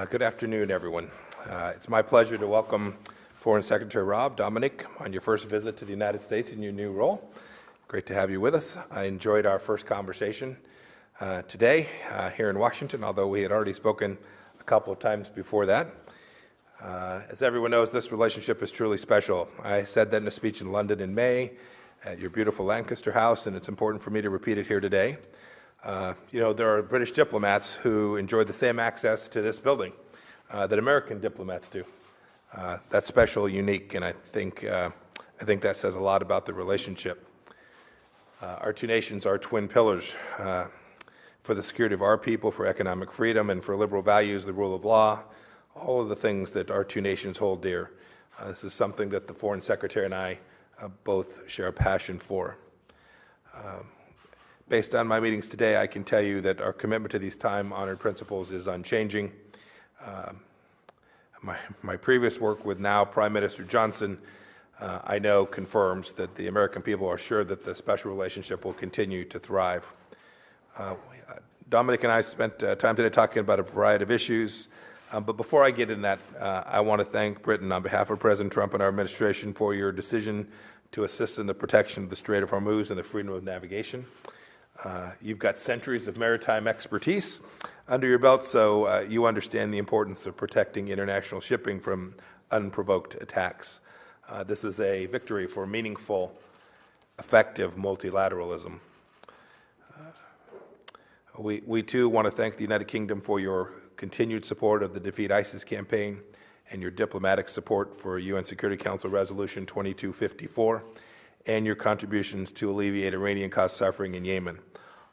Good afternoon, everyone. It's my pleasure to welcome Foreign Secretary Rob Dominic on your first visit to the United States in your new role. Great to have you with us. I enjoyed our first conversation today here in Washington, although we had already spoken a couple of times before that. As everyone knows, this relationship is truly special. I said that in a speech in London in May at your beautiful Lancaster House, and it's important for me to repeat it here today. There are British diplomats who enjoy the same access to this building that American diplomats do. That's special, unique, and I think that says a lot about the relationship. Our two nations are twin pillars for the security of our people, for economic freedom, and for liberal values, the rule of law, all of the things that our two nations hold dear. This is something that the Foreign Secretary and I both share a passion for. Based on my meetings today, I can tell you that our commitment to these time-honored principles is unchanging. My previous work with now Prime Minister Johnson, I know, confirms that the American people are sure that the special relationship will continue to thrive. Dominic and I spent time today talking about a variety of issues, but before I get in that, I want to thank Britain on behalf of President Trump and our administration for your decision to assist in the protection of the Strait of Hormuz and the freedom of navigation. You've got centuries of maritime expertise under your belt, so you understand the importance of protecting international shipping from unprovoked attacks. This is a victory for meaningful, effective multilateralism. We too want to thank the United Kingdom for your continued support of the Defeat ISIS campaign and your diplomatic support for UN Security Council Resolution 2254. And your contributions to alleviate Iranian-caused suffering in Yemen.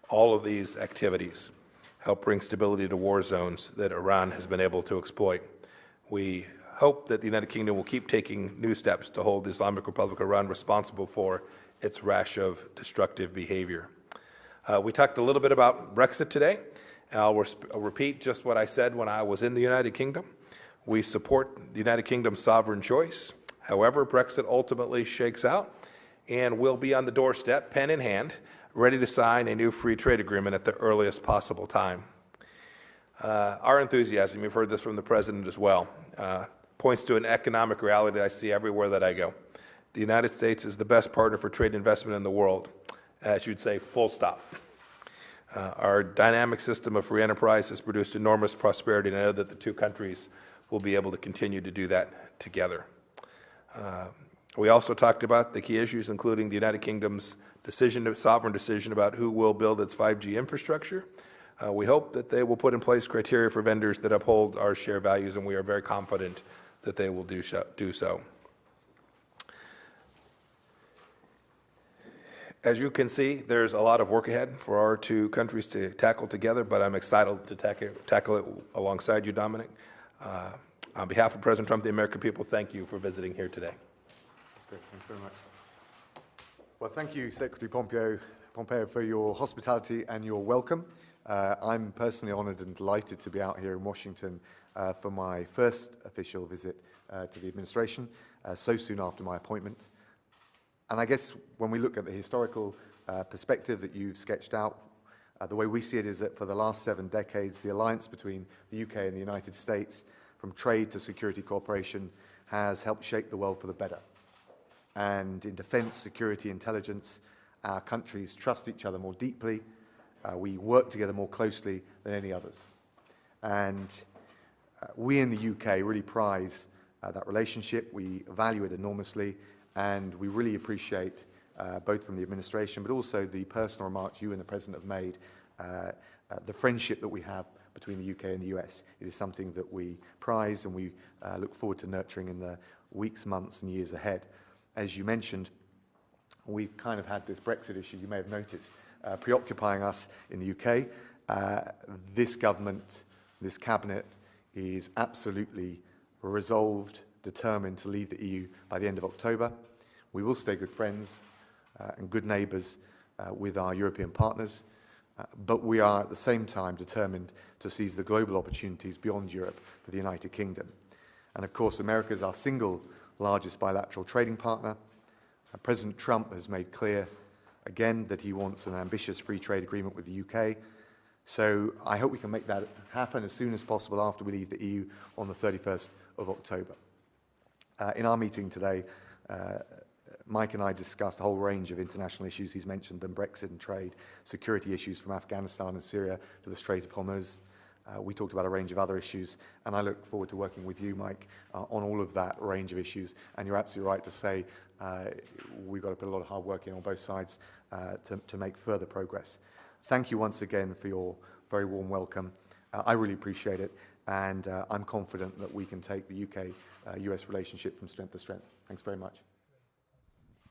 All of these activities help bring stability to war zones that Iran has been able to exploit. We hope that the United Kingdom will keep taking new steps to hold the Islamic Republic of Iran responsible for its rash of destructive behavior. We talked a little bit about Brexit today. I'll repeat just what I said when I was in the United Kingdom. We support the United Kingdom's sovereign choice. However, Brexit ultimately shakes out, and we'll be on the doorstep, pen in hand, ready to sign a new free trade agreement at the earliest possible time. Our enthusiasm, you've heard this from the President as well, points to an economic reality that I see everywhere that I go. The United States is the best partner for trade investment in the world, as you'd say, full stop. Our dynamic system of free enterprise has produced enormous prosperity, and I know that the two countries will be able to continue to do that together. We also talked about the key issues, including the United Kingdom's sovereign decision about who will build its 5G infrastructure. We hope that they will put in place criteria for vendors that uphold our shared values, and we are very confident that they will do so. As you can see, there's a lot of work ahead for our two countries to tackle together, but I'm excited to tackle it alongside you, Dominic. On behalf of President Trump, the American people, thank you for visiting here today. Great. Thanks very much. Well, thank you, Secretary Pompeo, for your hospitality and your welcome. I'm personally honoured and delighted to be out here in Washington for my first official visit to the administration so soon after my appointment. And I guess when we look at the historical perspective that you've sketched out, the way we see it is that for the last 7 decades, the alliance between the UK and the United States, from trade to security cooperation, has helped shape the world for the better. And in defence, security, intelligence, our countries trust each other more deeply. We work together more closely than any others. And we in the UK really prize that relationship. We value it enormously, and we really appreciate, both from the administration but also the personal remarks you and the President have made, the friendship that we have between the UK and the US. It is something that we prize and we look forward to nurturing in the weeks, months and years ahead. As you mentioned, we've kind of had this Brexit issue, you may have noticed, preoccupying us in the UK. This government, this cabinet, is absolutely resolved, determined to leave the EU by the end of October. We will stay good friends and good neighbours with our European partners, but we are at the same time determined to seize the global opportunities beyond Europe for the United Kingdom. And of course, America is our single largest bilateral trading partner. President Trump has made clear again that he wants an ambitious free trade agreement with the UK. So I hope we can make that happen as soon as possible after we leave the EU on the 31st of October. In our meeting today, Mike and I discussed a whole range of international issues. He's mentioned them: Brexit and trade, security issues from Afghanistan and Syria to the Strait of Hormuz. We talked about a range of other issues, and I look forward to working with you, Mike, on all of that range of issues. And you're absolutely right to say we've got to put a lot of hard work in on both sides to make further progress. Thank you once again for your very warm welcome. I really appreciate it, and I'm confident that we can take the UK-US relationship from strength to strength. Thanks very much.